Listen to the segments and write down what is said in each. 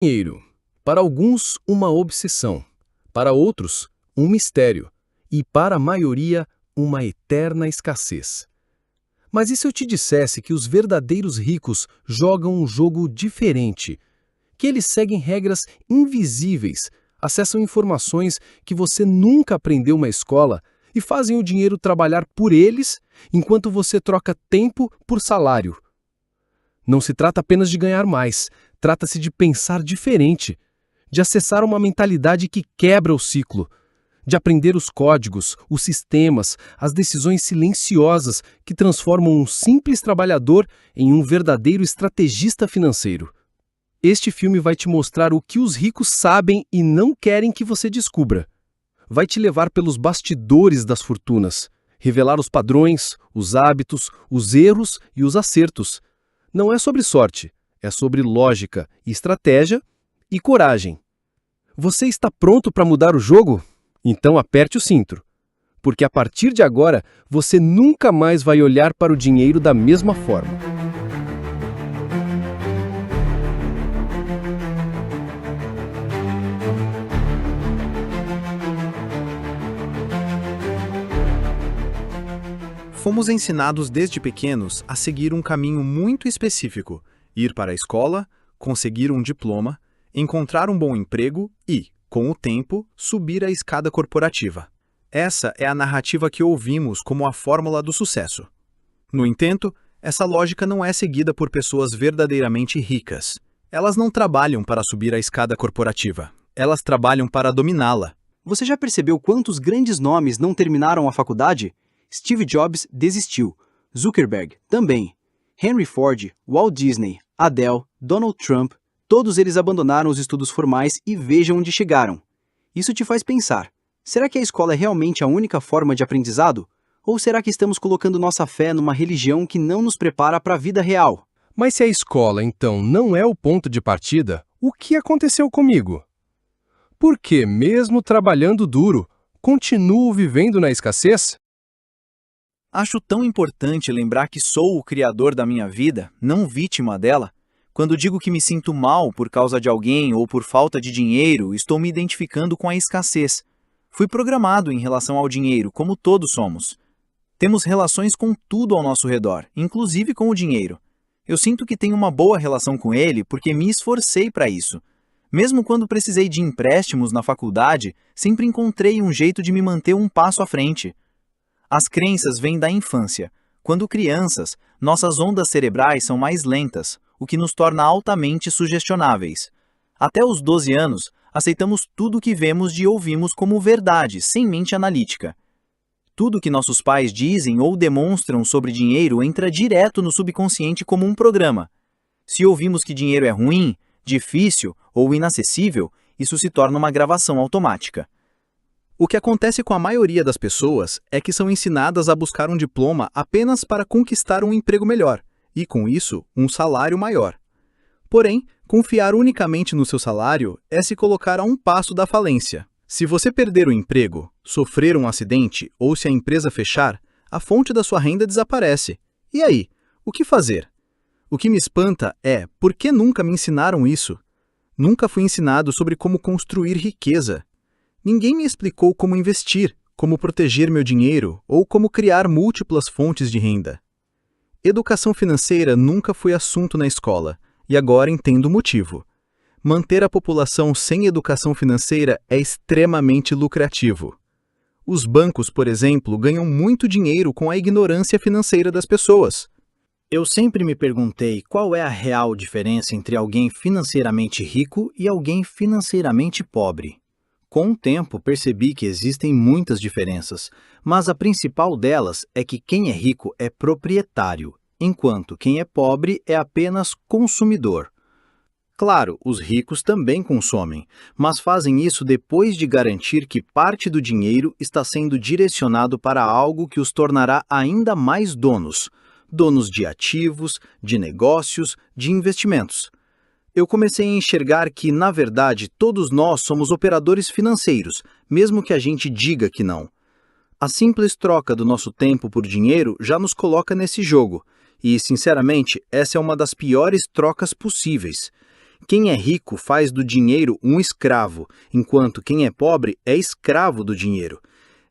Dinheiro. Para alguns, uma obsessão. Para outros, um mistério. E para a maioria, uma eterna escassez. Mas e se eu te dissesse que os verdadeiros ricos jogam um jogo diferente? Que eles seguem regras invisíveis, acessam informações que você nunca aprendeu na escola e fazem o dinheiro trabalhar por eles enquanto você troca tempo por salário? Não se trata apenas de ganhar mais, trata-se de pensar diferente, de acessar uma mentalidade que quebra o ciclo, de aprender os códigos, os sistemas, as decisões silenciosas que transformam um simples trabalhador em um verdadeiro estrategista financeiro. Este filme vai te mostrar o que os ricos sabem e não querem que você descubra. Vai te levar pelos bastidores das fortunas, revelar os padrões, os hábitos, os erros e os acertos. Não é sobre sorte, é sobre lógica, estratégia e coragem. Você está pronto para mudar o jogo? Então aperte o cinto, porque a partir de agora você nunca mais vai olhar para o dinheiro da mesma forma. Fomos ensinados desde pequenos a seguir um caminho muito específico: ir para a escola, conseguir um diploma, encontrar um bom emprego e, com o tempo, subir a escada corporativa. Essa é a narrativa que ouvimos como a fórmula do sucesso. No entanto, essa lógica não é seguida por pessoas verdadeiramente ricas. Elas não trabalham para subir a escada corporativa. Elas trabalham para dominá-la. Você já percebeu quantos grandes nomes não terminaram a faculdade? Steve Jobs desistiu. Zuckerberg também. Henry Ford, Walt Disney, Adele, Donald Trump, todos eles abandonaram os estudos formais e vejam onde chegaram. Isso te faz pensar: será que a escola é realmente a única forma de aprendizado? Ou será que estamos colocando nossa fé numa religião que não nos prepara para a vida real? Mas se a escola, então, não é o ponto de partida, o que aconteceu comigo? Por que, mesmo trabalhando duro, continuo vivendo na escassez? Acho tão importante lembrar que sou o criador da minha vida, não vítima dela. Quando digo que me sinto mal por causa de alguém ou por falta de dinheiro, estou me identificando com a escassez. Fui programado em relação ao dinheiro, como todos somos. Temos relações com tudo ao nosso redor, inclusive com o dinheiro. Eu sinto que tenho uma boa relação com ele porque me esforcei para isso. Mesmo quando precisei de empréstimos na faculdade, sempre encontrei um jeito de me manter um passo à frente. As crenças vêm da infância. Quando crianças, nossas ondas cerebrais são mais lentas, o que nos torna altamente sugestionáveis. Até os 12 anos, aceitamos tudo o que vemos e ouvimos como verdade, sem mente analítica. Tudo que nossos pais dizem ou demonstram sobre dinheiro entra direto no subconsciente como um programa. Se ouvimos que dinheiro é ruim, difícil ou inacessível, isso se torna uma gravação automática. O que acontece com a maioria das pessoas é que são ensinadas a buscar um diploma apenas para conquistar um emprego melhor, e com isso, um salário maior. Porém, confiar unicamente no seu salário é se colocar a um passo da falência. Se você perder o emprego, sofrer um acidente ou se a empresa fechar, a fonte da sua renda desaparece. E aí, o que fazer? O que me espanta é por que nunca me ensinaram isso? Nunca fui ensinado sobre como construir riqueza. Ninguém me explicou como investir, como proteger meu dinheiro ou como criar múltiplas fontes de renda. Educação financeira nunca foi assunto na escola, e agora entendo o motivo. Manter a população sem educação financeira é extremamente lucrativo. Os bancos, por exemplo, ganham muito dinheiro com a ignorância financeira das pessoas. Eu sempre me perguntei qual é a real diferença entre alguém financeiramente rico e alguém financeiramente pobre. Com o tempo, percebi que existem muitas diferenças, mas a principal delas é que quem é rico é proprietário, enquanto quem é pobre é apenas consumidor. Claro, os ricos também consomem, mas fazem isso depois de garantir que parte do dinheiro está sendo direcionado para algo que os tornará ainda mais donos de ativos, de negócios, de investimentos. Eu comecei a enxergar que, na verdade, todos nós somos operadores financeiros, mesmo que a gente diga que não. A simples troca do nosso tempo por dinheiro já nos coloca nesse jogo, e, sinceramente, essa é uma das piores trocas possíveis. Quem é rico faz do dinheiro um escravo, enquanto quem é pobre é escravo do dinheiro.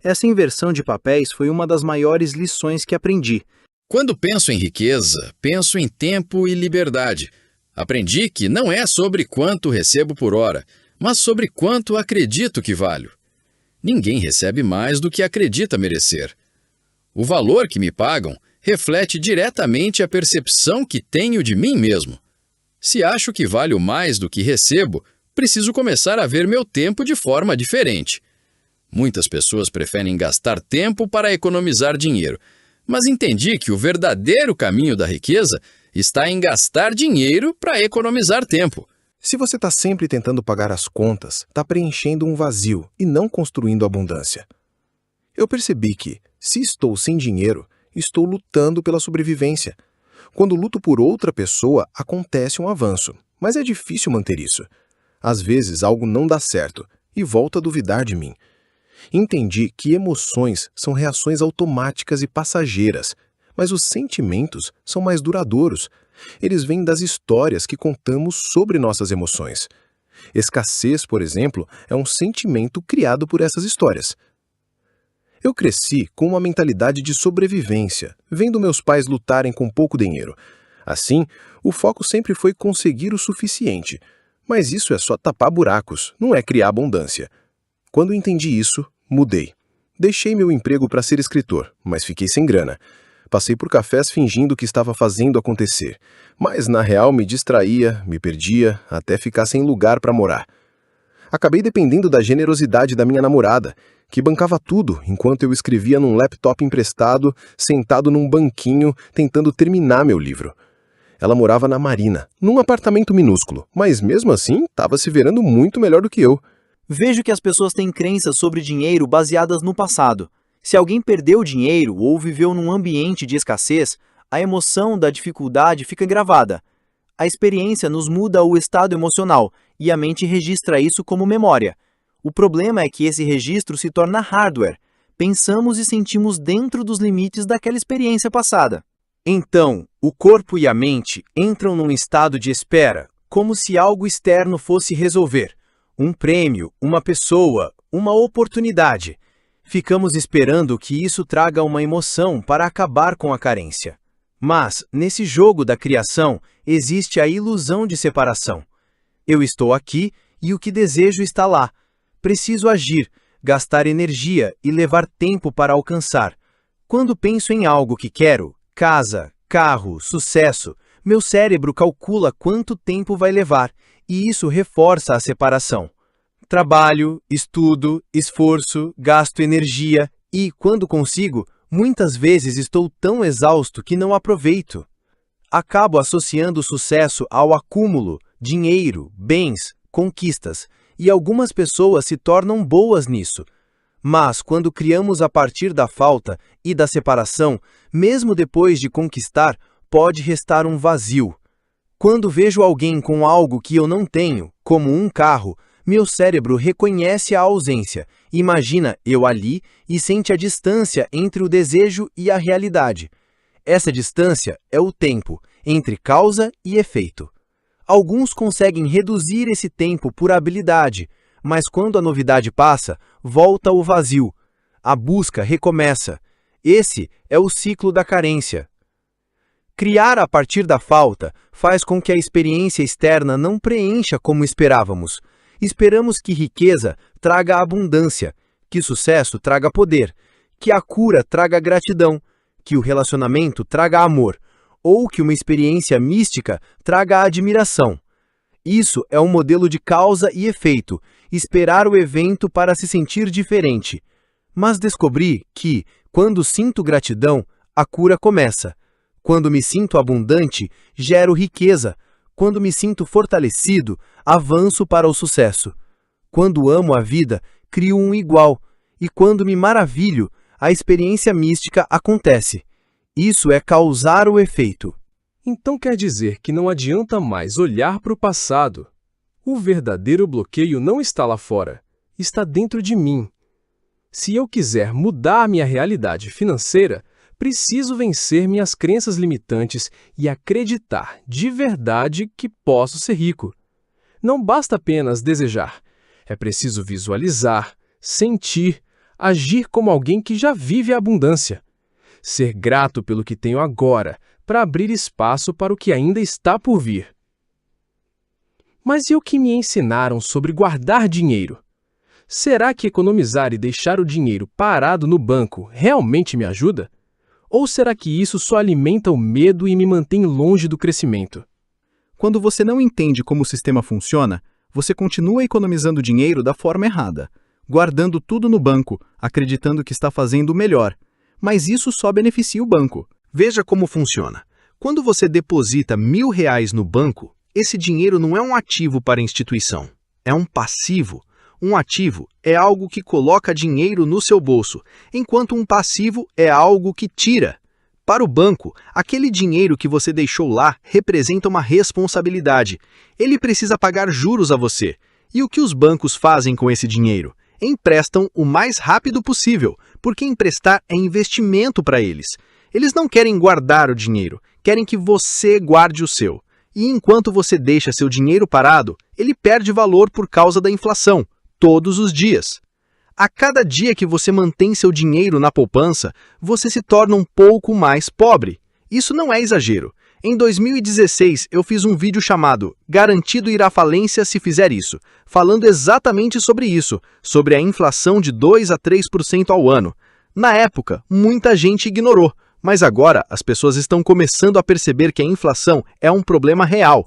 Essa inversão de papéis foi uma das maiores lições que aprendi. Quando penso em riqueza, penso em tempo e liberdade. Aprendi que não é sobre quanto recebo por hora, mas sobre quanto acredito que valho. Ninguém recebe mais do que acredita merecer. O valor que me pagam reflete diretamente a percepção que tenho de mim mesmo. Se acho que valho mais do que recebo, preciso começar a ver meu tempo de forma diferente. Muitas pessoas preferem gastar tempo para economizar dinheiro, mas entendi que o verdadeiro caminho da riqueza está em gastar dinheiro para economizar tempo. Se você está sempre tentando pagar as contas, está preenchendo um vazio e não construindo abundância. Eu percebi que, se estou sem dinheiro, estou lutando pela sobrevivência. Quando luto por outra pessoa, acontece um avanço, mas é difícil manter isso. Às vezes algo não dá certo e volto a duvidar de mim. Entendi que emoções são reações automáticas e passageiras, mas os sentimentos são mais duradouros. Eles vêm das histórias que contamos sobre nossas emoções. Escassez, por exemplo, é um sentimento criado por essas histórias. Eu cresci com uma mentalidade de sobrevivência, vendo meus pais lutarem com pouco dinheiro. Assim, o foco sempre foi conseguir o suficiente. Mas isso é só tapar buracos, não é criar abundância. Quando entendi isso, mudei. Deixei meu emprego para ser escritor, mas fiquei sem grana. Passei por cafés fingindo que estava fazendo acontecer, mas na real me distraía, me perdia, até ficar sem lugar para morar. Acabei dependendo da generosidade da minha namorada, que bancava tudo enquanto eu escrevia num laptop emprestado, sentado num banquinho, tentando terminar meu livro. Ela morava na Marina, num apartamento minúsculo, mas mesmo assim estava se virando muito melhor do que eu. Vejo que as pessoas têm crenças sobre dinheiro baseadas no passado. Se alguém perdeu dinheiro ou viveu num ambiente de escassez, a emoção da dificuldade fica gravada. A experiência nos muda o estado emocional e a mente registra isso como memória. O problema é que esse registro se torna hardware. Pensamos e sentimos dentro dos limites daquela experiência passada. Então, o corpo e a mente entram num estado de espera, como se algo externo fosse resolver. Um prêmio, uma pessoa, uma oportunidade. Ficamos esperando que isso traga uma emoção para acabar com a carência. Mas, nesse jogo da criação, existe a ilusão de separação. Eu estou aqui e o que desejo está lá. Preciso agir, gastar energia e levar tempo para alcançar. Quando penso em algo que quero, casa, carro, sucesso, meu cérebro calcula quanto tempo vai levar, e isso reforça a separação. Trabalho, estudo, esforço, gasto energia e, quando consigo, muitas vezes estou tão exausto que não aproveito. Acabo associando o sucesso ao acúmulo, dinheiro, bens, conquistas, e algumas pessoas se tornam boas nisso. Mas, quando criamos a partir da falta e da separação, mesmo depois de conquistar, pode restar um vazio. Quando vejo alguém com algo que eu não tenho, como um carro, meu cérebro reconhece a ausência, imagina eu ali e sente a distância entre o desejo e a realidade. Essa distância é o tempo, entre causa e efeito. Alguns conseguem reduzir esse tempo por habilidade, mas quando a novidade passa, volta o vazio. A busca recomeça. Esse é o ciclo da carência. Criar a partir da falta faz com que a experiência externa não preencha como esperávamos. Esperamos que riqueza traga abundância, que sucesso traga poder, que a cura traga gratidão, que o relacionamento traga amor, ou que uma experiência mística traga admiração. Isso é um modelo de causa e efeito, esperar o evento para se sentir diferente. Mas descobri que, quando sinto gratidão, a cura começa. Quando me sinto abundante, gero riqueza. Quando me sinto fortalecido, avanço para o sucesso. Quando amo a vida, crio um igual. E quando me maravilho, a experiência mística acontece. Isso é causar o efeito. Então quer dizer que não adianta mais olhar para o passado. O verdadeiro bloqueio não está lá fora, está dentro de mim. Se eu quiser mudar minha realidade financeira, preciso vencer minhas crenças limitantes e acreditar de verdade que posso ser rico. Não basta apenas desejar. É preciso visualizar, sentir, agir como alguém que já vive a abundância. Ser grato pelo que tenho agora, para abrir espaço para o que ainda está por vir. Mas e o que me ensinaram sobre guardar dinheiro? Será que economizar e deixar o dinheiro parado no banco realmente me ajuda? Ou será que isso só alimenta o medo e me mantém longe do crescimento? Quando você não entende como o sistema funciona, você continua economizando dinheiro da forma errada, guardando tudo no banco, acreditando que está fazendo o melhor. Mas isso só beneficia o banco. Veja como funciona. Quando você deposita R$ 1.000 no banco, esse dinheiro não é um ativo para a instituição, é um passivo. Um ativo é algo que coloca dinheiro no seu bolso, enquanto um passivo é algo que tira. Para o banco, aquele dinheiro que você deixou lá representa uma responsabilidade. Ele precisa pagar juros a você. E o que os bancos fazem com esse dinheiro? Emprestam o mais rápido possível, porque emprestar é investimento para eles. Eles não querem guardar o dinheiro, querem que você guarde o seu. E enquanto você deixa seu dinheiro parado, ele perde valor por causa da inflação, todos os dias. A cada dia que você mantém seu dinheiro na poupança, você se torna um pouco mais pobre. Isso não é exagero. Em 2016, eu fiz um vídeo chamado Garantido ir à falência se fizer isso, falando exatamente sobre isso, sobre a inflação de 2 a 3% ao ano. Na época, muita gente ignorou, mas agora as pessoas estão começando a perceber que a inflação é um problema real.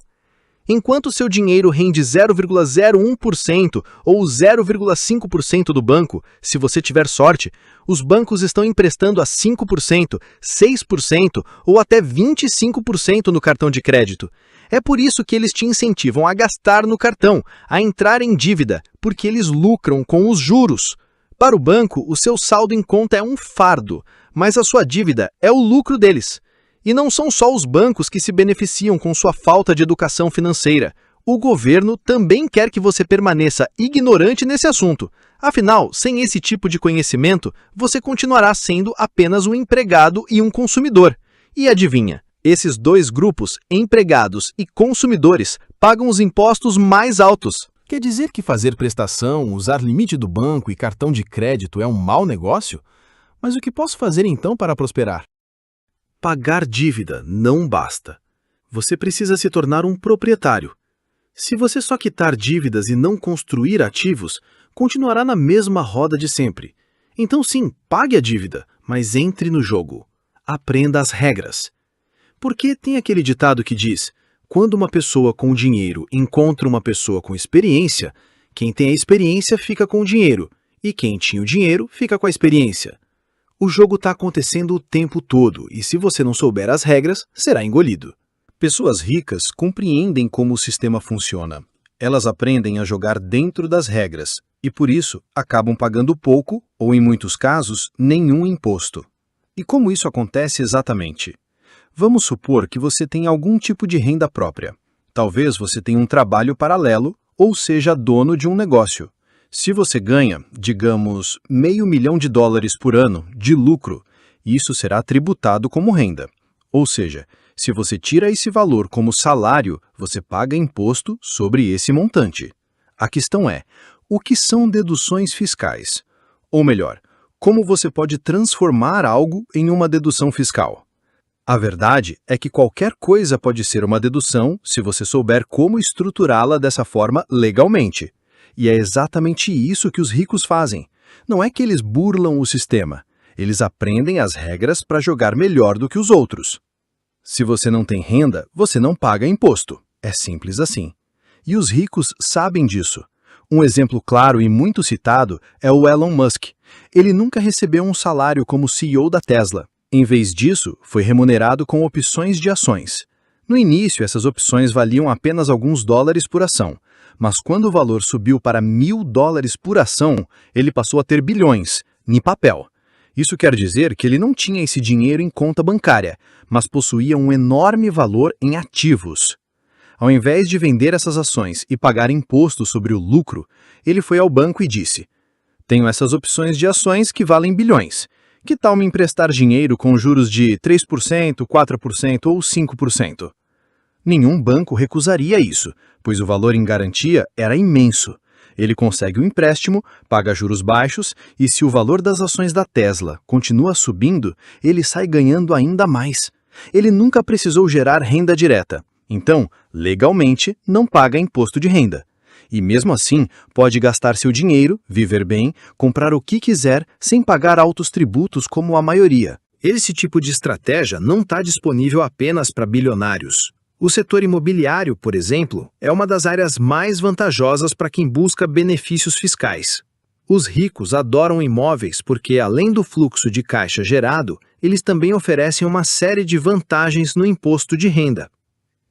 Enquanto seu dinheiro rende 0,01% ou 0,5% do banco, se você tiver sorte, os bancos estão emprestando a 5%, 6% ou até 25% no cartão de crédito. É por isso que eles te incentivam a gastar no cartão, a entrar em dívida, porque eles lucram com os juros. Para o banco, o seu saldo em conta é um fardo, mas a sua dívida é o lucro deles. E não são só os bancos que se beneficiam com sua falta de educação financeira. O governo também quer que você permaneça ignorante nesse assunto. Afinal, sem esse tipo de conhecimento, você continuará sendo apenas um empregado e um consumidor. E adivinha? Esses dois grupos, empregados e consumidores, pagam os impostos mais altos. Quer dizer que fazer prestação, usar limite do banco e cartão de crédito é um mau negócio? Mas o que posso fazer então para prosperar? Pagar dívida não basta. Você precisa se tornar um proprietário. Se você só quitar dívidas e não construir ativos, continuará na mesma roda de sempre. Então sim, pague a dívida, mas entre no jogo. Aprenda as regras. Porque tem aquele ditado que diz: quando uma pessoa com dinheiro encontra uma pessoa com experiência, quem tem a experiência fica com o dinheiro, e quem tinha o dinheiro fica com a experiência. O jogo está acontecendo o tempo todo, e se você não souber as regras, será engolido. Pessoas ricas compreendem como o sistema funciona. Elas aprendem a jogar dentro das regras, e por isso acabam pagando pouco, ou em muitos casos, nenhum imposto. E como isso acontece exatamente? Vamos supor que você tem algum tipo de renda própria. Talvez você tenha um trabalho paralelo, ou seja dono de um negócio. Se você ganha, digamos, $500 mil por ano de lucro, isso será tributado como renda. Ou seja, se você tira esse valor como salário, você paga imposto sobre esse montante. A questão é, o que são deduções fiscais? Ou melhor, como você pode transformar algo em uma dedução fiscal? A verdade é que qualquer coisa pode ser uma dedução se você souber como estruturá-la dessa forma legalmente. E é exatamente isso que os ricos fazem. Não é que eles burlam o sistema. Eles aprendem as regras para jogar melhor do que os outros. Se você não tem renda, você não paga imposto. É simples assim. E os ricos sabem disso. Um exemplo claro e muito citado é o Elon Musk. Ele nunca recebeu um salário como CEO da Tesla. Em vez disso, foi remunerado com opções de ações. No início, essas opções valiam apenas alguns dólares por ação. Mas quando o valor subiu para $1.000 por ação, ele passou a ter bilhões, em papel. Isso quer dizer que ele não tinha esse dinheiro em conta bancária, mas possuía um enorme valor em ativos. Ao invés de vender essas ações e pagar imposto sobre o lucro, ele foi ao banco e disse: tenho essas opções de ações que valem bilhões. Que tal me emprestar dinheiro com juros de 3%, 4% ou 5%? Nenhum banco recusaria isso, pois o valor em garantia era imenso. Ele consegue o empréstimo, paga juros baixos e, se o valor das ações da Tesla continua subindo, ele sai ganhando ainda mais. Ele nunca precisou gerar renda direta, então, legalmente, não paga imposto de renda. E mesmo assim, pode gastar seu dinheiro, viver bem, comprar o que quiser sem pagar altos tributos como a maioria. Esse tipo de estratégia não está disponível apenas para bilionários. O setor imobiliário, por exemplo, é uma das áreas mais vantajosas para quem busca benefícios fiscais. Os ricos adoram imóveis porque, além do fluxo de caixa gerado, eles também oferecem uma série de vantagens no imposto de renda.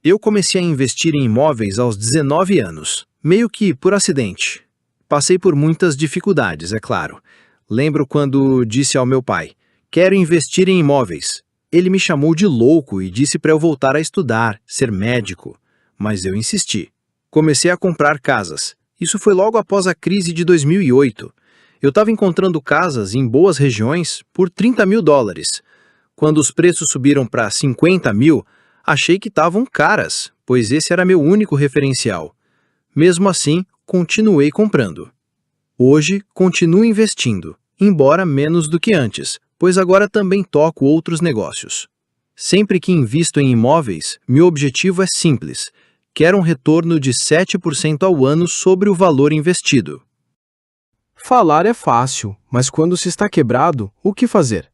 Eu comecei a investir em imóveis aos 19 anos, meio que por acidente. Passei por muitas dificuldades, é claro. Lembro quando disse ao meu pai: "Quero investir em imóveis." Ele me chamou de louco e disse para eu voltar a estudar, ser médico. Mas eu insisti. Comecei a comprar casas. Isso foi logo após a crise de 2008. Eu estava encontrando casas em boas regiões por $30 mil. Quando os preços subiram para 50 mil, achei que estavam caras, pois esse era meu único referencial. Mesmo assim, continuei comprando. Hoje, continuo investindo, embora menos do que antes, pois agora também toco outros negócios. Sempre que invisto em imóveis, meu objetivo é simples: quero um retorno de 7% ao ano sobre o valor investido. Falar é fácil, mas quando se está quebrado, o que fazer?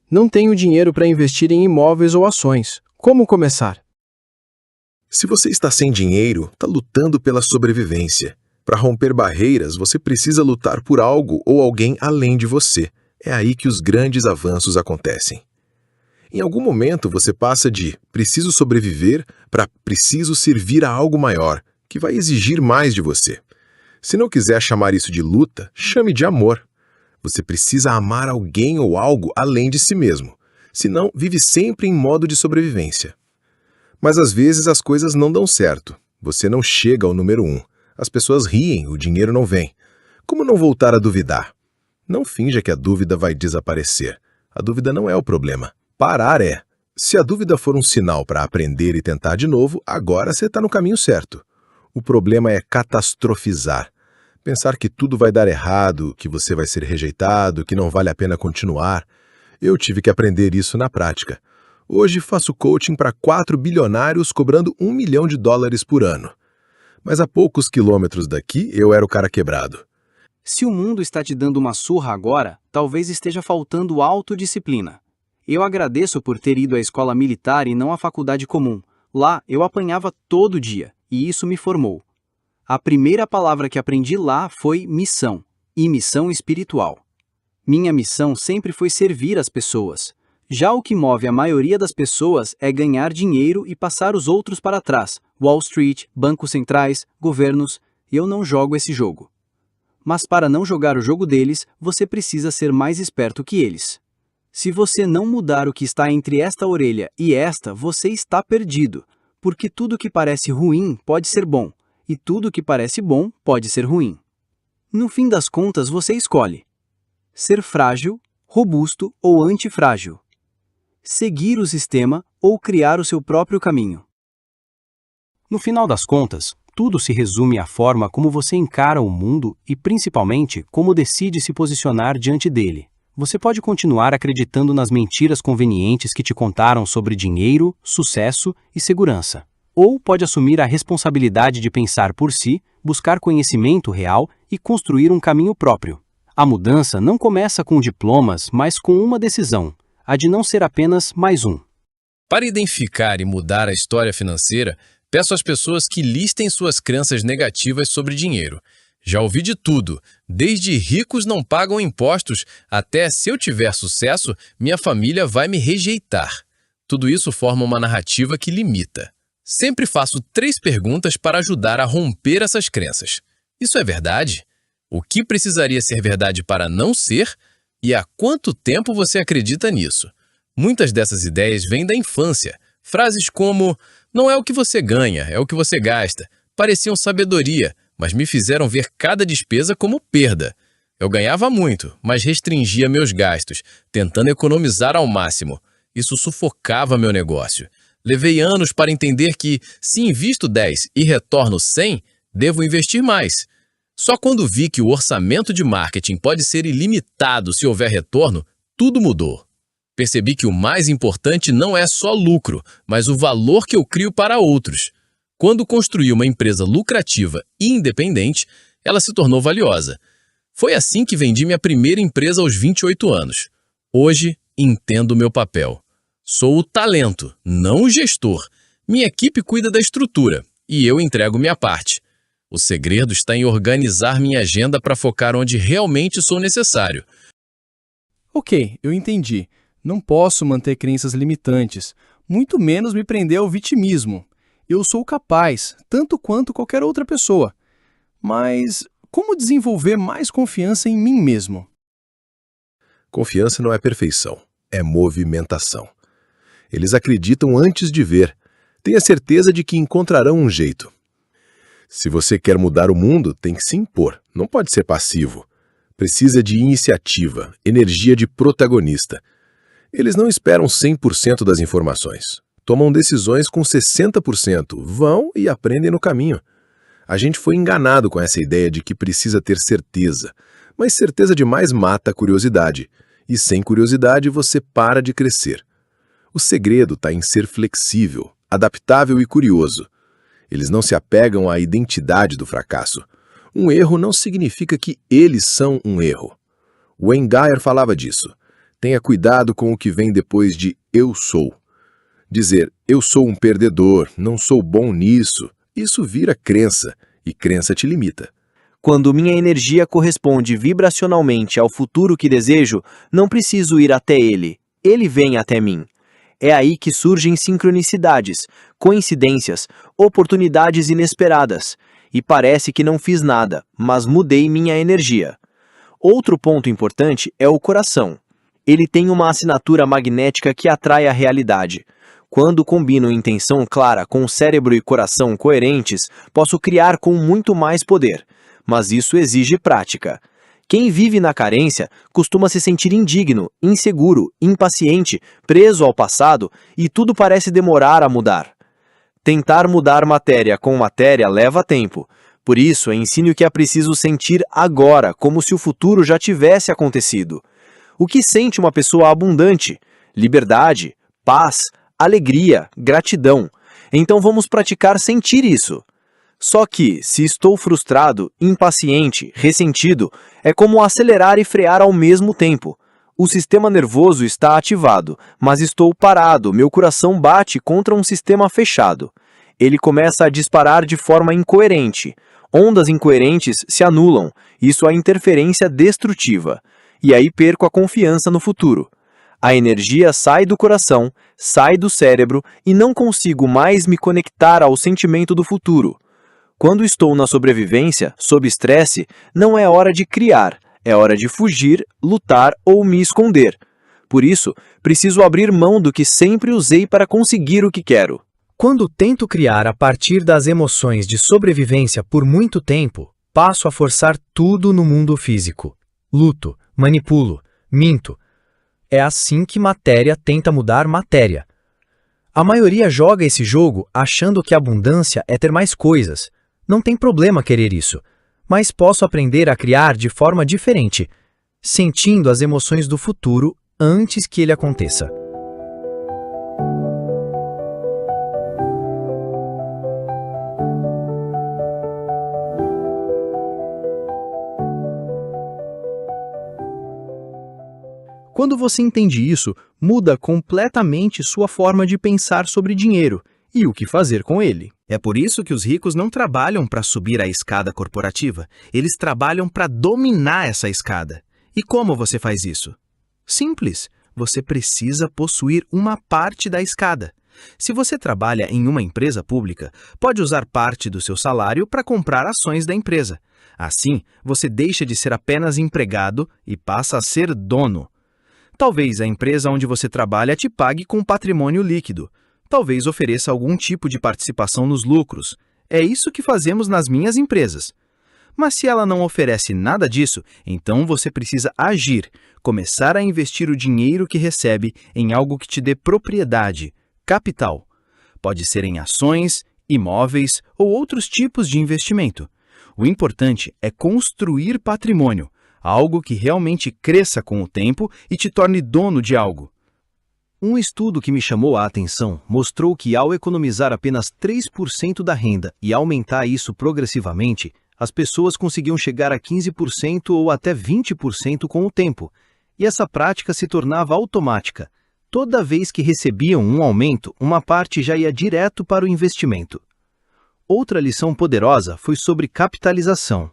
Não tenho dinheiro para investir em imóveis ou ações. Como começar? Se você está sem dinheiro, está lutando pela sobrevivência. Para romper barreiras, você precisa lutar por algo ou alguém além de você. É aí que os grandes avanços acontecem. Em algum momento você passa de preciso sobreviver para preciso servir a algo maior, que vai exigir mais de você. Se não quiser chamar isso de luta, chame de amor. Você precisa amar alguém ou algo além de si mesmo. Senão, vive sempre em modo de sobrevivência. Mas às vezes as coisas não dão certo. Você não chega ao número 1. As pessoas riem, o dinheiro não vem. Como não voltar a duvidar? Não finja que a dúvida vai desaparecer. A dúvida não é o problema. Parar é. Se a dúvida for um sinal para aprender e tentar de novo, agora você está no caminho certo. O problema é catastrofizar. Pensar que tudo vai dar errado, que você vai ser rejeitado, que não vale a pena continuar. Eu tive que aprender isso na prática. Hoje faço coaching para 4 bilionários cobrando $1 milhão por ano. Mas a poucos quilômetros daqui eu era o cara quebrado. Se o mundo está te dando uma surra agora, talvez esteja faltando autodisciplina. Eu agradeço por ter ido à escola militar e não à faculdade comum. Lá, eu apanhava todo dia, e isso me formou. A primeira palavra que aprendi lá foi missão, e missão espiritual. Minha missão sempre foi servir as pessoas. Já o que move a maioria das pessoas é ganhar dinheiro e passar os outros para trás. Wall Street, bancos centrais, governos. Eu não jogo esse jogo. Mas para não jogar o jogo deles, você precisa ser mais esperto que eles. Se você não mudar o que está entre esta orelha e esta, você está perdido, porque tudo que parece ruim pode ser bom, e tudo que parece bom pode ser ruim. No fim das contas, você escolhe ser frágil, robusto ou antifrágil. Seguir o sistema ou criar o seu próprio caminho. No final das contas, tudo se resume à forma como você encara o mundo e, principalmente, como decide se posicionar diante dele. Você pode continuar acreditando nas mentiras convenientes que te contaram sobre dinheiro, sucesso e segurança. Ou pode assumir a responsabilidade de pensar por si, buscar conhecimento real e construir um caminho próprio. A mudança não começa com diplomas, mas com uma decisão, a de não ser apenas mais um. Para identificar e mudar a história financeira, peço às pessoas que listem suas crenças negativas sobre dinheiro. Já ouvi de tudo, desde ricos não pagam impostos até se eu tiver sucesso, minha família vai me rejeitar. Tudo isso forma uma narrativa que limita. Sempre faço 3 perguntas para ajudar a romper essas crenças. Isso é verdade? O que precisaria ser verdade para não ser? E há quanto tempo você acredita nisso? Muitas dessas ideias vêm da infância. Frases como "não é o que você ganha, é o que você gasta" pareciam sabedoria, mas me fizeram ver cada despesa como perda. Eu ganhava muito, mas restringia meus gastos, tentando economizar ao máximo. Isso sufocava meu negócio. Levei anos para entender que, se invisto 10 e retorno 100, devo investir mais. Só quando vi que o orçamento de marketing pode ser ilimitado se houver retorno, tudo mudou. Percebi que o mais importante não é só lucro, mas o valor que eu crio para outros. Quando construí uma empresa lucrativa e independente, ela se tornou valiosa. Foi assim que vendi minha primeira empresa aos 28 anos. Hoje, entendo o meu papel. Sou o talento, não o gestor. Minha equipe cuida da estrutura e eu entrego minha parte. O segredo está em organizar minha agenda para focar onde realmente sou necessário. Ok, eu entendi. Não posso manter crenças limitantes, muito menos me prender ao vitimismo. Eu sou capaz, tanto quanto qualquer outra pessoa. Mas como desenvolver mais confiança em mim mesmo? Confiança não é perfeição, é movimentação. Eles acreditam antes de ver. Tenha certeza de que encontrarão um jeito. Se você quer mudar o mundo, tem que se impor, não pode ser passivo. Precisa de iniciativa, energia de protagonista. Eles não esperam 100% das informações. Tomam decisões com 60%, vão e aprendem no caminho. A gente foi enganado com essa ideia de que precisa ter certeza, mas certeza demais mata a curiosidade, e sem curiosidade você para de crescer. O segredo está em ser flexível, adaptável e curioso. Eles não se apegam à identidade do fracasso. Um erro não significa que eles são um erro. Wayne Dyer falava disso. Tenha cuidado com o que vem depois de eu sou. Dizer eu sou um perdedor, não sou bom nisso, isso vira crença, e crença te limita. Quando minha energia corresponde vibracionalmente ao futuro que desejo, não preciso ir até ele. Ele vem até mim. É aí que surgem sincronicidades, coincidências, oportunidades inesperadas. E parece que não fiz nada, mas mudei minha energia. Outro ponto importante é o coração. Ele tem uma assinatura magnética que atrai a realidade. Quando combino intenção clara com cérebro e coração coerentes, posso criar com muito mais poder. Mas isso exige prática. Quem vive na carência costuma se sentir indigno, inseguro, impaciente, preso ao passado e tudo parece demorar a mudar. Tentar mudar matéria com matéria leva tempo. Por isso, ensino que é preciso sentir agora, como se o futuro já tivesse acontecido. O que sente uma pessoa abundante? Liberdade, paz, alegria, gratidão. Então vamos praticar sentir isso. Só que, se estou frustrado, impaciente, ressentido, é como acelerar e frear ao mesmo tempo. O sistema nervoso está ativado, mas estou parado, meu coração bate contra um sistema fechado. Ele começa a disparar de forma incoerente. Ondas incoerentes se anulam, isso é interferência destrutiva. E aí perco a confiança no futuro. A energia sai do coração, sai do cérebro e não consigo mais me conectar ao sentimento do futuro. Quando estou na sobrevivência, sob estresse, não é hora de criar, é hora de fugir, lutar ou me esconder. Por isso, preciso abrir mão do que sempre usei para conseguir o que quero. Quando tento criar a partir das emoções de sobrevivência por muito tempo, passo a forçar tudo no mundo físico. Luto, manipulo, minto. É assim que matéria tenta mudar matéria. A maioria joga esse jogo achando que abundância é ter mais coisas. Não tem problema querer isso, mas posso aprender a criar de forma diferente, sentindo as emoções do futuro antes que ele aconteça. Quando você entende isso, muda completamente sua forma de pensar sobre dinheiro e o que fazer com ele. É por isso que os ricos não trabalham para subir a escada corporativa, eles trabalham para dominar essa escada. E como você faz isso? Simples, você precisa possuir uma parte da escada. Se você trabalha em uma empresa pública, pode usar parte do seu salário para comprar ações da empresa. Assim, você deixa de ser apenas empregado e passa a ser dono. Talvez a empresa onde você trabalha te pague com patrimônio líquido. Talvez ofereça algum tipo de participação nos lucros. É isso que fazemos nas minhas empresas. Mas se ela não oferece nada disso, então você precisa agir, começar a investir o dinheiro que recebe em algo que te dê propriedade, capital. Pode ser em ações, imóveis ou outros tipos de investimento. O importante é construir patrimônio, algo que realmente cresça com o tempo e te torne dono de algo. Um estudo que me chamou a atenção mostrou que ao economizar apenas 3% da renda e aumentar isso progressivamente, as pessoas conseguiam chegar a 15% ou até 20% com o tempo, e essa prática se tornava automática. Toda vez que recebiam um aumento, uma parte já ia direto para o investimento. Outra lição poderosa foi sobre capitalização.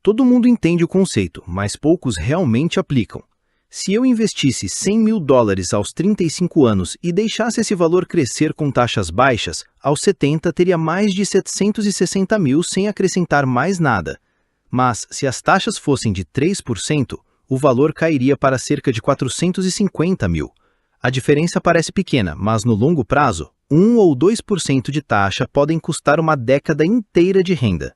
Todo mundo entende o conceito, mas poucos realmente aplicam. Se eu investisse $100 mil aos 35 anos e deixasse esse valor crescer com taxas baixas, aos 70 teria mais de 760 mil sem acrescentar mais nada. Mas, se as taxas fossem de 3%, o valor cairia para cerca de 450 mil. A diferença parece pequena, mas no longo prazo, 1 ou 2% de taxa podem custar uma década inteira de renda.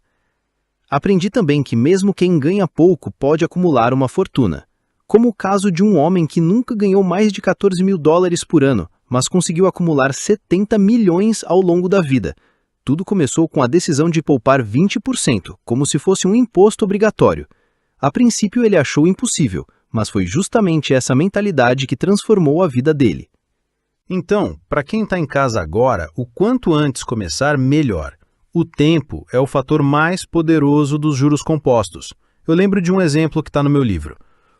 Aprendi também que mesmo quem ganha pouco pode acumular uma fortuna. Como o caso de um homem que nunca ganhou mais de $14 mil por ano, mas conseguiu acumular 70 milhões ao longo da vida. Tudo começou com a decisão de poupar 20%, como se fosse um imposto obrigatório. A princípio ele achou impossível, mas foi justamente essa mentalidade que transformou a vida dele. Então, para quem está em casa agora, o quanto antes começar, melhor. O tempo é o fator mais poderoso dos juros compostos. Eu lembro de um exemplo que está no meu livro.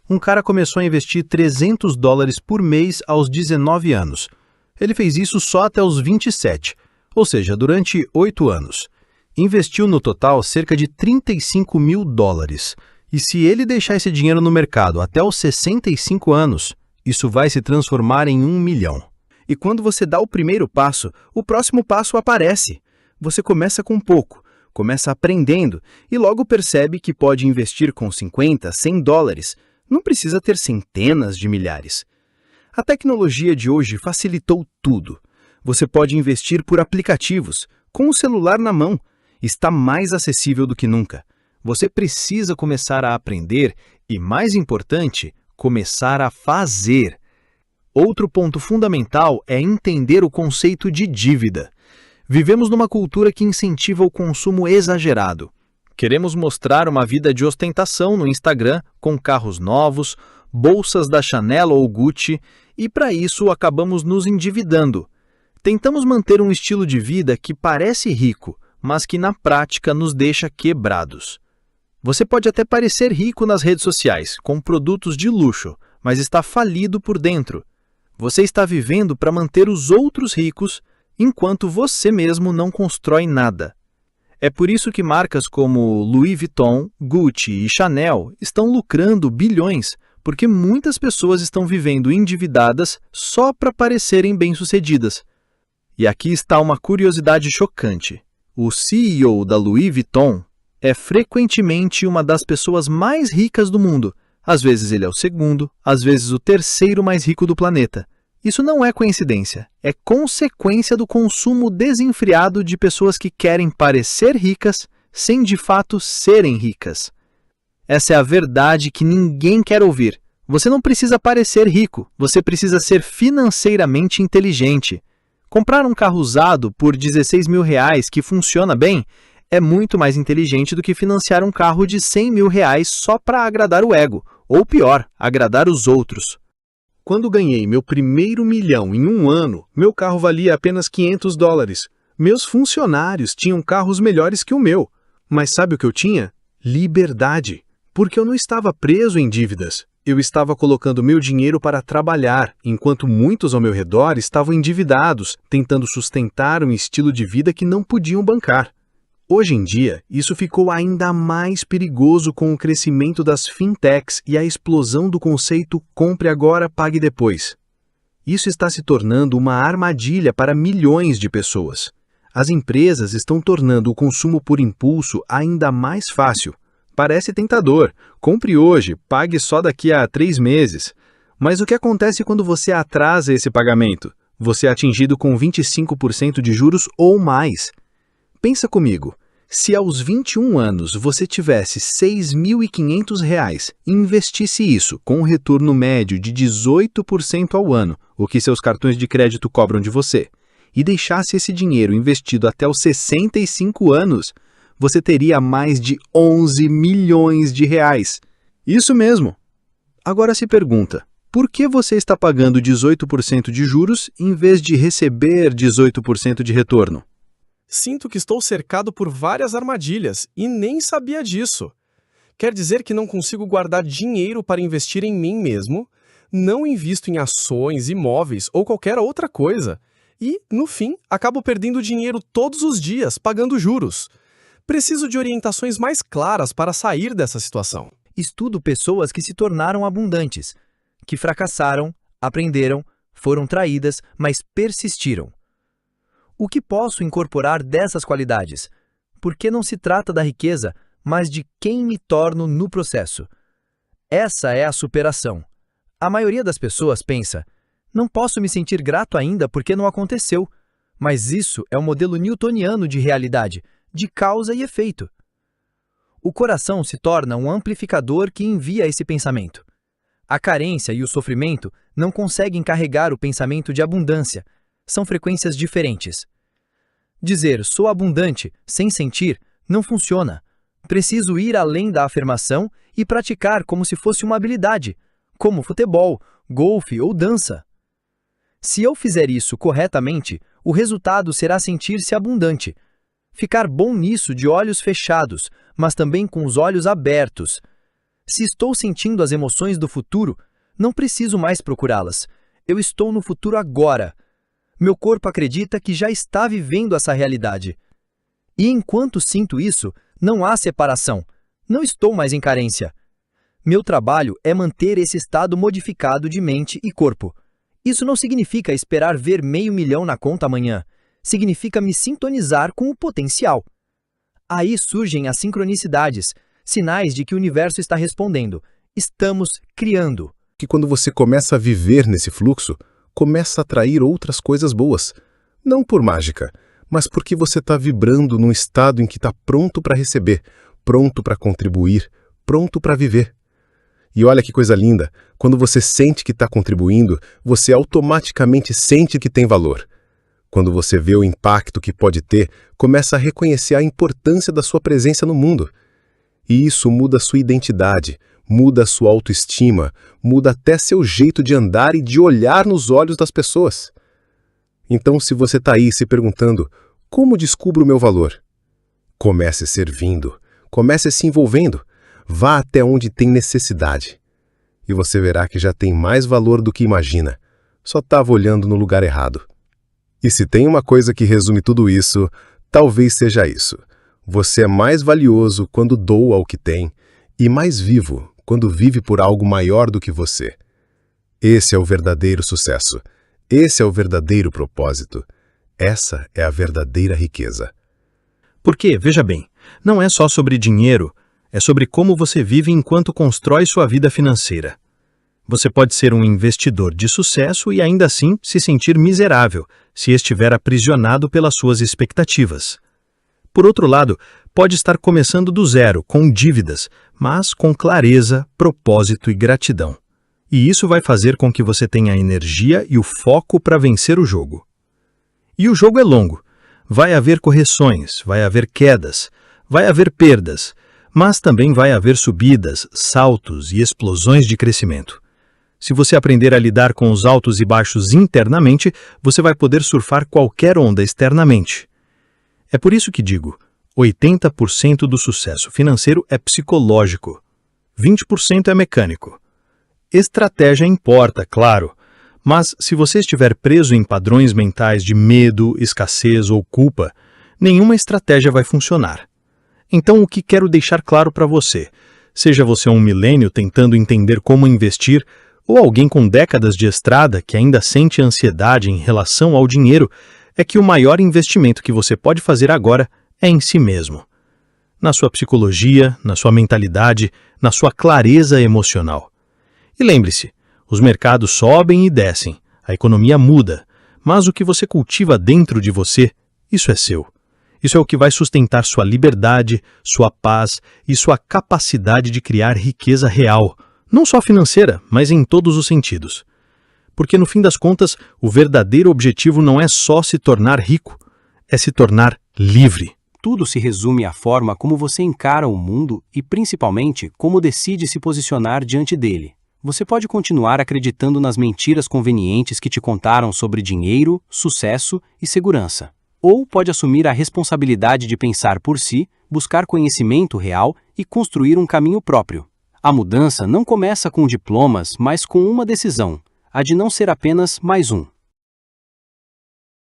Um cara começou a investir $300 por mês aos 19 anos. Ele fez isso só até os 27, ou seja, durante 8 anos. Investiu no total cerca de $35 mil. E se ele deixar esse dinheiro no mercado até os 65 anos, isso vai se transformar em 1 milhão. E quando você dá o primeiro passo, o próximo passo aparece. Você começa com pouco, começa aprendendo e logo percebe que pode investir com 50, $100. Não precisa ter centenas de milhares. A tecnologia de hoje facilitou tudo. Você pode investir por aplicativos, com o celular na mão. Está mais acessível do que nunca. Você precisa começar a aprender e, mais importante, começar a fazer. Outro ponto fundamental é entender o conceito de dívida. Vivemos numa cultura que incentiva o consumo exagerado. Queremos mostrar uma vida de ostentação no Instagram, com carros novos, bolsas da Chanel ou Gucci, e para isso acabamos nos endividando. Tentamos manter um estilo de vida que parece rico, mas que na prática nos deixa quebrados. Você pode até parecer rico nas redes sociais, com produtos de luxo, mas está falido por dentro. Você está vivendo para manter os outros ricos, enquanto você mesmo não constrói nada. É por isso que marcas como Louis Vuitton, Gucci e Chanel estão lucrando bilhões, porque muitas pessoas estão vivendo endividadas só para parecerem bem-sucedidas. E aqui está uma curiosidade chocante. O CEO da Louis Vuitton é frequentemente uma das pessoas mais ricas do mundo. Às vezes ele é o segundo, às vezes o terceiro mais rico do planeta. Isso não é coincidência, é consequência do consumo desenfreado de pessoas que querem parecer ricas sem de fato serem ricas. Essa é a verdade que ninguém quer ouvir. Você não precisa parecer rico, você precisa ser financeiramente inteligente. Comprar um carro usado por R$16 mil que funciona bem é muito mais inteligente do que financiar um carro de R$100 mil só para agradar o ego, ou pior, agradar os outros. Quando ganhei meu primeiro milhão em um ano, meu carro valia apenas $500. Meus funcionários tinham carros melhores que o meu. Mas sabe o que eu tinha? Liberdade. Porque eu não estava preso em dívidas. Eu estava colocando meu dinheiro para trabalhar, enquanto muitos ao meu redor estavam endividados, tentando sustentar um estilo de vida que não podiam bancar. Hoje em dia, isso ficou ainda mais perigoso com o crescimento das fintechs e a explosão do conceito compre agora, pague depois. Isso está se tornando uma armadilha para milhões de pessoas. As empresas estão tornando o consumo por impulso ainda mais fácil. Parece tentador. Compre hoje, pague só daqui a 3 meses. Mas o que acontece quando você atrasa esse pagamento? Você é atingido com 25% de juros ou mais. Pensa comigo, se aos 21 anos você tivesse R$6.500 e investisse isso com um retorno médio de 18% ao ano, o que seus cartões de crédito cobram de você, e deixasse esse dinheiro investido até os 65 anos, você teria mais de 11 milhões de reais. Isso mesmo. Agora se pergunta, por que você está pagando 18% de juros em vez de receber 18% de retorno? Sinto que estou cercado por várias armadilhas e nem sabia disso. Quer dizer que não consigo guardar dinheiro para investir em mim mesmo, não invisto em ações, imóveis ou qualquer outra coisa e, no fim, acabo perdendo dinheiro todos os dias, pagando juros. Preciso de orientações mais claras para sair dessa situação. Estudo pessoas que se tornaram abundantes, que fracassaram, aprenderam, foram traídas, mas persistiram. O que posso incorporar dessas qualidades? Porque não se trata da riqueza, mas de quem me torno no processo. Essa é a superação. A maioria das pessoas pensa, não posso me sentir grato ainda porque não aconteceu. Mas isso é o modelo newtoniano de realidade, de causa e efeito. O coração se torna um amplificador que envia esse pensamento. A carência e o sofrimento não conseguem carregar o pensamento de abundância. São frequências diferentes. Dizer sou abundante sem sentir não funciona. Preciso ir além da afirmação e praticar como se fosse uma habilidade, como futebol, golfe ou dança. Se eu fizer isso corretamente, o resultado será sentir-se abundante. Ficar bom nisso de olhos fechados, mas também com os olhos abertos. Se estou sentindo as emoções do futuro, não preciso mais procurá-las. Eu estou no futuro agora. Meu corpo acredita que já está vivendo essa realidade. E enquanto sinto isso, não há separação. Não estou mais em carência. Meu trabalho é manter esse estado modificado de mente e corpo. Isso não significa esperar ver $500 mil na conta amanhã. Significa me sintonizar com o potencial. Aí surgem as sincronicidades, sinais de que o universo está respondendo. Estamos criando. Que quando você começa a viver nesse fluxo, começa a atrair outras coisas boas. Não por mágica, mas porque você está vibrando num estado em que está pronto para receber, pronto para contribuir, pronto para viver. E olha que coisa linda, quando você sente que está contribuindo, você automaticamente sente que tem valor. Quando você vê o impacto que pode ter, começa a reconhecer a importância da sua presença no mundo. E isso muda a sua identidade, muda a sua autoestima, muda até seu jeito de andar e de olhar nos olhos das pessoas. Então, se você está aí se perguntando, como descubro o meu valor? Comece servindo, comece se envolvendo, vá até onde tem necessidade. E você verá que já tem mais valor do que imagina, só estava olhando no lugar errado. E se tem uma coisa que resume tudo isso, talvez seja isso. Você é mais valioso quando doa o que tem e mais vivo quando vive por algo maior do que você. Esse é o verdadeiro sucesso. Esse é o verdadeiro propósito. Essa é a verdadeira riqueza. Porque, veja bem, não é só sobre dinheiro, é sobre como você vive enquanto constrói sua vida financeira. Você pode ser um investidor de sucesso e ainda assim se sentir miserável se estiver aprisionado pelas suas expectativas. Por outro lado, pode estar começando do zero, com dívidas, mas com clareza, propósito e gratidão. E isso vai fazer com que você tenha a energia e o foco para vencer o jogo. E o jogo é longo. Vai haver correções, vai haver quedas, vai haver perdas, mas também vai haver subidas, saltos e explosões de crescimento. Se você aprender a lidar com os altos e baixos internamente, você vai poder surfar qualquer onda externamente. É por isso que digo, 80% do sucesso financeiro é psicológico, 20% é mecânico. Estratégia importa, claro, mas se você estiver preso em padrões mentais de medo, escassez ou culpa, nenhuma estratégia vai funcionar. Então, o que quero deixar claro para você, seja você um milênio tentando entender como investir, ou alguém com décadas de estrada que ainda sente ansiedade em relação ao dinheiro, é que o maior investimento que você pode fazer agora é em si mesmo. Na sua psicologia, na sua mentalidade, na sua clareza emocional. E lembre-se, os mercados sobem e descem, a economia muda, mas o que você cultiva dentro de você, isso é seu. Isso é o que vai sustentar sua liberdade, sua paz e sua capacidade de criar riqueza real, não só financeira, mas em todos os sentidos. Porque no fim das contas, o verdadeiro objetivo não é só se tornar rico, é se tornar livre. Tudo se resume à forma como você encara o mundo e, principalmente, como decide se posicionar diante dele. Você pode continuar acreditando nas mentiras convenientes que te contaram sobre dinheiro, sucesso e segurança. Ou pode assumir a responsabilidade de pensar por si, buscar conhecimento real e construir um caminho próprio. A mudança não começa com diplomas, mas com uma decisão, a de não ser apenas mais um.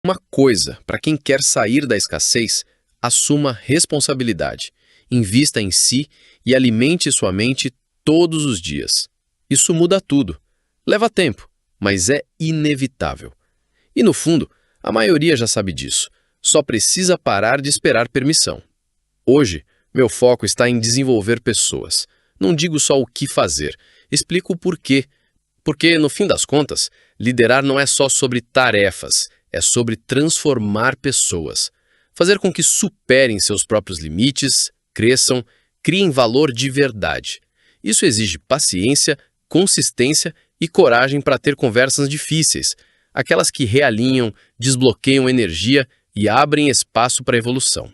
Uma coisa, para quem quer sair da escassez, assuma responsabilidade, invista em si e alimente sua mente todos os dias. Isso muda tudo. Leva tempo, mas é inevitável. E no fundo, a maioria já sabe disso. Só precisa parar de esperar permissão. Hoje, meu foco está em desenvolver pessoas. Não digo só o que fazer, explico o porquê. Porque, no fim das contas, liderar não é só sobre tarefas, é sobre transformar pessoas. Fazer com que superem seus próprios limites, cresçam, criem valor de verdade. Isso exige paciência, consistência e coragem para ter conversas difíceis, aquelas que realinham, desbloqueiam energia e abrem espaço para a evolução.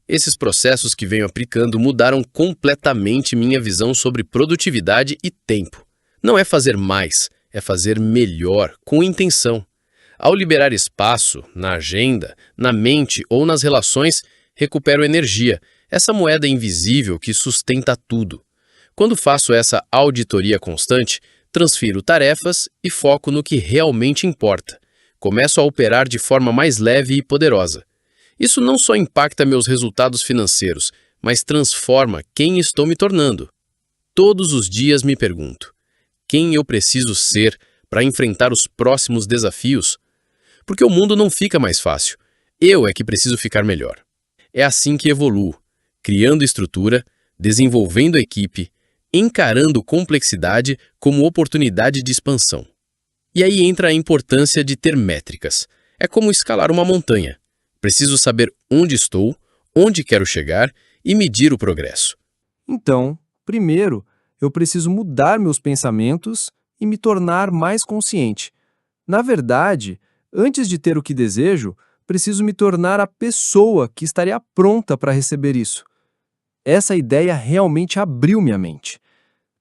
Esses processos que venho aplicando mudaram completamente minha visão sobre produtividade e tempo. Não é fazer mais, é fazer melhor, com intenção. Ao liberar espaço, na agenda, na mente ou nas relações, recupero energia, essa moeda invisível que sustenta tudo. Quando faço essa auditoria constante, transfiro tarefas e foco no que realmente importa. Começo a operar de forma mais leve e poderosa. Isso não só impacta meus resultados financeiros, mas transforma quem estou me tornando. Todos os dias me pergunto: quem eu preciso ser para enfrentar os próximos desafios? Porque o mundo não fica mais fácil. Eu é que preciso ficar melhor. É assim que evoluo, criando estrutura, desenvolvendo equipe, encarando complexidade como oportunidade de expansão. E aí entra a importância de ter métricas. É como escalar uma montanha. Preciso saber onde estou, onde quero chegar e medir o progresso. Então, primeiro, eu preciso mudar meus pensamentos e me tornar mais consciente. Na verdade, antes de ter o que desejo, preciso me tornar a pessoa que estaria pronta para receber isso. Essa ideia realmente abriu minha mente.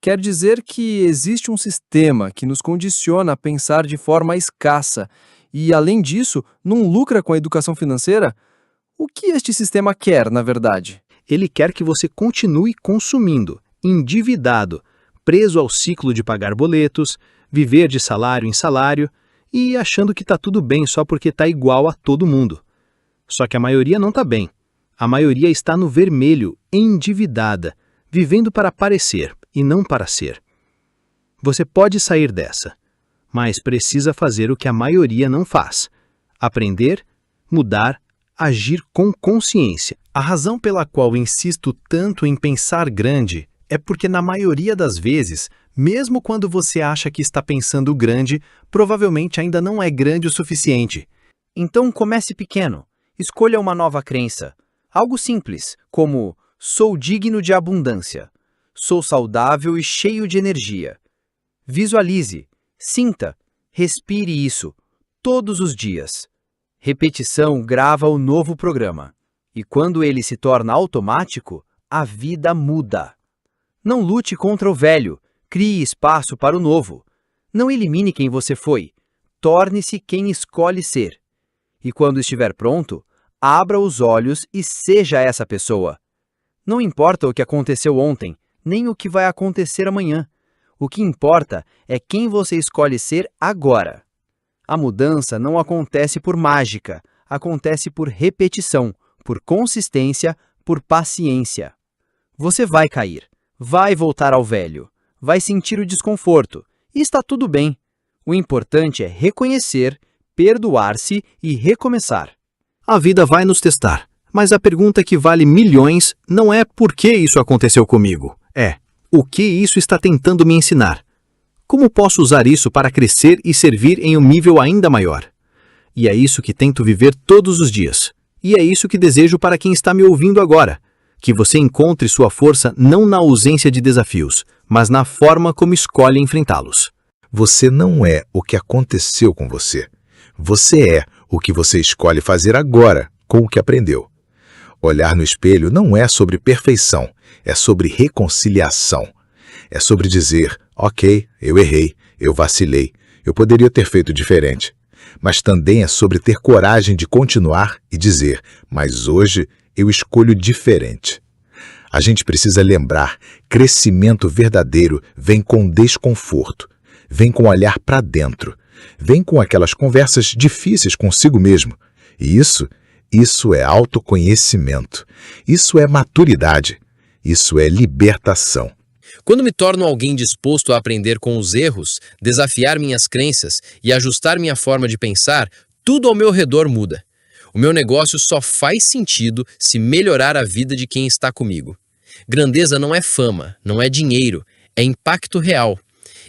Quer dizer que existe um sistema que nos condiciona a pensar de forma escassa e, além disso, não lucra com a educação financeira? O que este sistema quer, na verdade? Ele quer que você continue consumindo, endividado, preso ao ciclo de pagar boletos, viver de salário em salário e achando que está tudo bem só porque está igual a todo mundo. Só que a maioria não está bem. A maioria está no vermelho, endividada, vivendo para parecer e não para ser. Você pode sair dessa, mas precisa fazer o que a maioria não faz: aprender, mudar, agir com consciência. A razão pela qual insisto tanto em pensar grande é porque, na maioria das vezes, mesmo quando você acha que está pensando grande, provavelmente ainda não é grande o suficiente. Então comece pequeno. Escolha uma nova crença. Algo simples, como: sou digno de abundância. Sou saudável e cheio de energia. Visualize, sinta, respire isso, todos os dias. Repetição grava o novo programa. E quando ele se torna automático, a vida muda. Não lute contra o velho, crie espaço para o novo. Não elimine quem você foi, torne-se quem escolhe ser. E quando estiver pronto, abra os olhos e seja essa pessoa. Não importa o que aconteceu ontem, nem o que vai acontecer amanhã. O que importa é quem você escolhe ser agora. A mudança não acontece por mágica, acontece por repetição, por consistência, por paciência. Você vai cair, vai voltar ao velho, vai sentir o desconforto, e está tudo bem. O importante é reconhecer, perdoar-se e recomeçar. A vida vai nos testar, mas a pergunta que vale milhões não é por que isso aconteceu comigo, é o que isso está tentando me ensinar. Como posso usar isso para crescer e servir em um nível ainda maior? E é isso que tento viver todos os dias. E é isso que desejo para quem está me ouvindo agora. Que você encontre sua força não na ausência de desafios, mas na forma como escolhe enfrentá-los. Você não é o que aconteceu com você. Você é o que você escolhe fazer agora com o que aprendeu. Olhar no espelho não é sobre perfeição, é sobre reconciliação. É sobre dizer, ok, eu errei, eu vacilei, eu poderia ter feito diferente. Mas também é sobre ter coragem de continuar e dizer, mas hoje eu escolho diferente. A gente precisa lembrar, crescimento verdadeiro vem com desconforto, vem com olhar para dentro, vem com aquelas conversas difíceis consigo mesmo. E isso é autoconhecimento, isso é maturidade, isso é libertação. Quando me torno alguém disposto a aprender com os erros, desafiar minhas crenças e ajustar minha forma de pensar, tudo ao meu redor muda. O meu negócio só faz sentido se melhorar a vida de quem está comigo. Grandeza não é fama, não é dinheiro, é impacto real.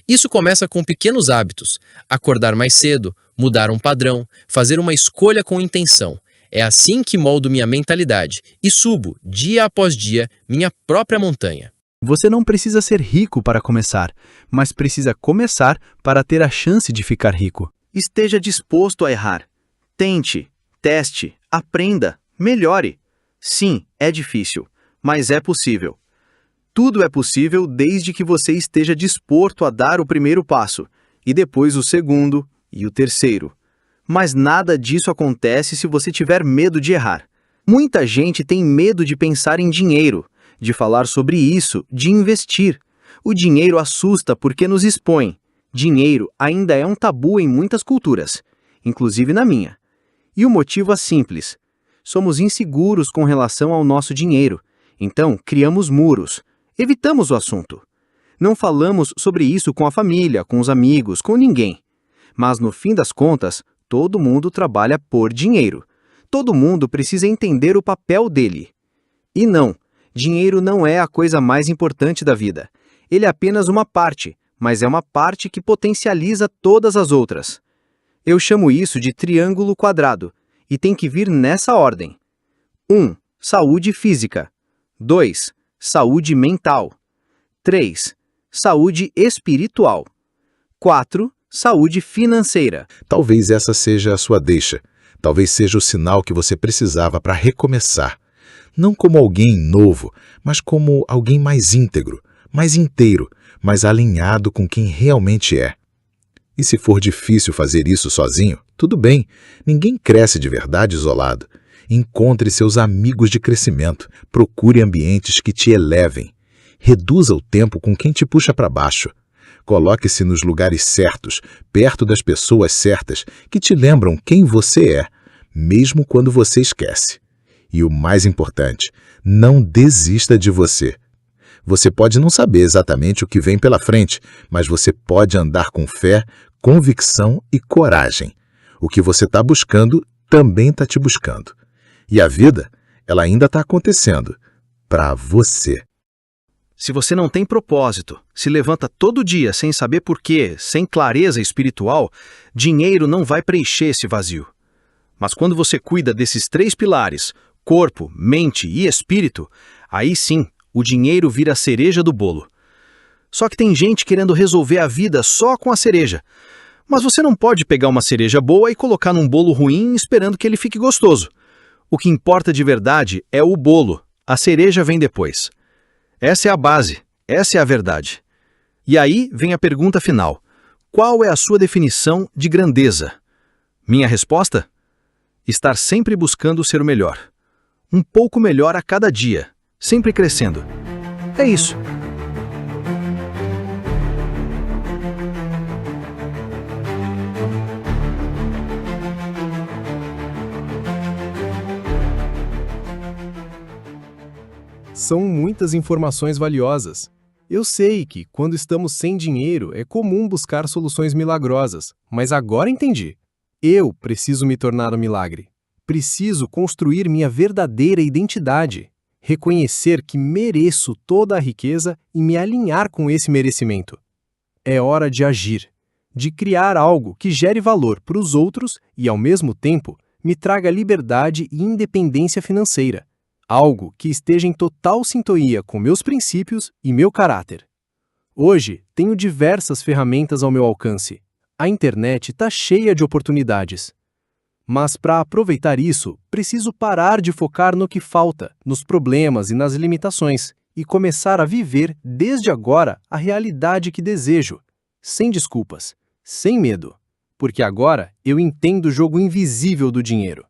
Isso começa com pequenos hábitos: acordar mais cedo, mudar um padrão, fazer uma escolha com intenção. É assim que moldo minha mentalidade e subo, dia após dia, minha própria montanha. Você não precisa ser rico para começar, mas precisa começar para ter a chance de ficar rico. Esteja disposto a errar. Tente, teste, aprenda, melhore. Sim, é difícil, mas é possível. Tudo é possível desde que você esteja disposto a dar o primeiro passo, e depois o segundo e o terceiro. Mas nada disso acontece se você tiver medo de errar. Muita gente tem medo de pensar em dinheiro, de falar sobre isso, de investir. O dinheiro assusta porque nos expõe. Dinheiro ainda é um tabu em muitas culturas, inclusive na minha. E o motivo é simples. Somos inseguros com relação ao nosso dinheiro, então criamos muros, evitamos o assunto. Não falamos sobre isso com a família, com os amigos, com ninguém. Mas no fim das contas, todo mundo trabalha por dinheiro. Todo mundo precisa entender o papel dele. E não, dinheiro não é a coisa mais importante da vida. Ele é apenas uma parte, mas é uma parte que potencializa todas as outras. Eu chamo isso de triângulo quadrado, e tem que vir nessa ordem. 1. Saúde física. 2. Saúde mental. 3. Saúde espiritual. 4. Saúde financeira. Talvez essa seja a sua deixa. Talvez seja o sinal que você precisava para recomeçar. Não como alguém novo, mas como alguém mais íntegro, mais inteiro, mais alinhado com quem realmente é. E se for difícil fazer isso sozinho, tudo bem. Ninguém cresce de verdade isolado. Encontre seus amigos de crescimento. Procure ambientes que te elevem. Reduza o tempo com quem te puxa para baixo. Coloque-se nos lugares certos, perto das pessoas certas, que te lembram quem você é, mesmo quando você esquece. E o mais importante, não desista de você. Você pode não saber exatamente o que vem pela frente, mas você pode andar com fé, convicção e coragem. O que você está buscando também está te buscando. E a vida, ela ainda está acontecendo para você. Se você não tem propósito, se levanta todo dia sem saber porquê, sem clareza espiritual, dinheiro não vai preencher esse vazio. Mas quando você cuida desses 3 pilares, corpo, mente e espírito, aí sim, o dinheiro vira a cereja do bolo. Só que tem gente querendo resolver a vida só com a cereja. Mas você não pode pegar uma cereja boa e colocar num bolo ruim esperando que ele fique gostoso. O que importa de verdade é o bolo, a cereja vem depois. Essa é a base, essa é a verdade. E aí vem a pergunta final. Qual é a sua definição de grandeza? Minha resposta? Estar sempre buscando ser o melhor. Um pouco melhor a cada dia, sempre crescendo. É isso. São muitas informações valiosas. Eu sei que, quando estamos sem dinheiro, é comum buscar soluções milagrosas, mas agora entendi. Eu preciso me tornar um milagre. Preciso construir minha verdadeira identidade, reconhecer que mereço toda a riqueza e me alinhar com esse merecimento. É hora de agir, de criar algo que gere valor para os outros e, ao mesmo tempo, me traga liberdade e independência financeira. Algo que esteja em total sintonia com meus princípios e meu caráter. Hoje, tenho diversas ferramentas ao meu alcance. A internet está cheia de oportunidades. Mas para aproveitar isso, preciso parar de focar no que falta, nos problemas e nas limitações, e começar a viver desde agora a realidade que desejo, sem desculpas, sem medo, porque agora eu entendo o jogo invisível do dinheiro.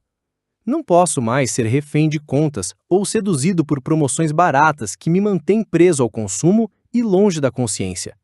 Não posso mais ser refém de contas ou seduzido por promoções baratas que me mantêm preso ao consumo e longe da consciência.